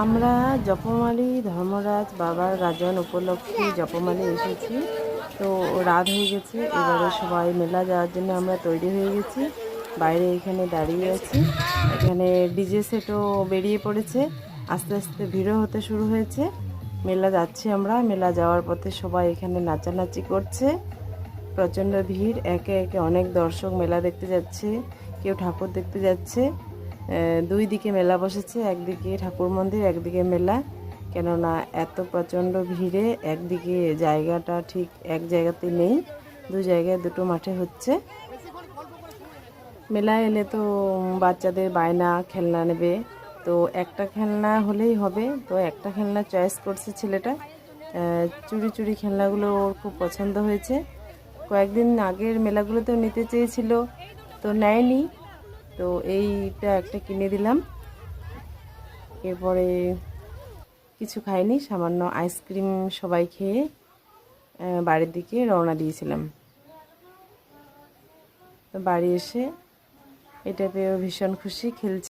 আমরা জপমালী ধর্মরাজ বাবার গাজন উপলক্ষে জপমালী এসেছি। তো রাত হয়ে গেছে, এবারে সবাই মেলা যাওয়ার জন্য আমরা তৈরি হয়ে গেছি। বাইরে এখানে দাঁড়িয়ে আছি। এখানে ডিজে সেটও বেরিয়ে পড়েছে, আস্তে আস্তে ভিড়ও হতে শুরু হয়েছে। মেলা যাচ্ছি আমরা। মেলা যাওয়ার পথে সবাই এখানে নাচানাচি করছে, প্রচণ্ড ভিড়। একে একে অনেক দর্শক মেলা দেখতে যাচ্ছে, কেউ ঠাকুর দেখতে যাচ্ছে। দুই দিকে মেলা বসেছে, একদিকে ঠাকুর মন্দির, একদিকে মেলা। কেননা এত প্রচণ্ড ভিড়ে একদিকে জায়গাটা ঠিক এক জায়গাতে নেই, দু জায়গায় দুটো মাঠে হচ্ছে। মেলায় এলে তো বাচ্চাদের বায়না, খেলনা নেবে। তো একটা খেলনা হলেই হবে, তো একটা খেলনা চয়েস করছে ছেলেটা। চুরি চুরি খেলনাগুলো ওর খুব পছন্দ হয়েছে। কয়েকদিন আগের মেলাগুলোতেও নিতে চেয়েছিল, তো নেয়নি। তো এইটা একটা কিনে দিলাম। এরপরে কিছু খাইনি, সামান্য আইসক্রিম সবাই খেয়ে বাড়ির দিকে রওনা দিয়েছিলাম। তো বাড়ি এসে এটা পেয়েও ভীষণ খুশি, খেলছে।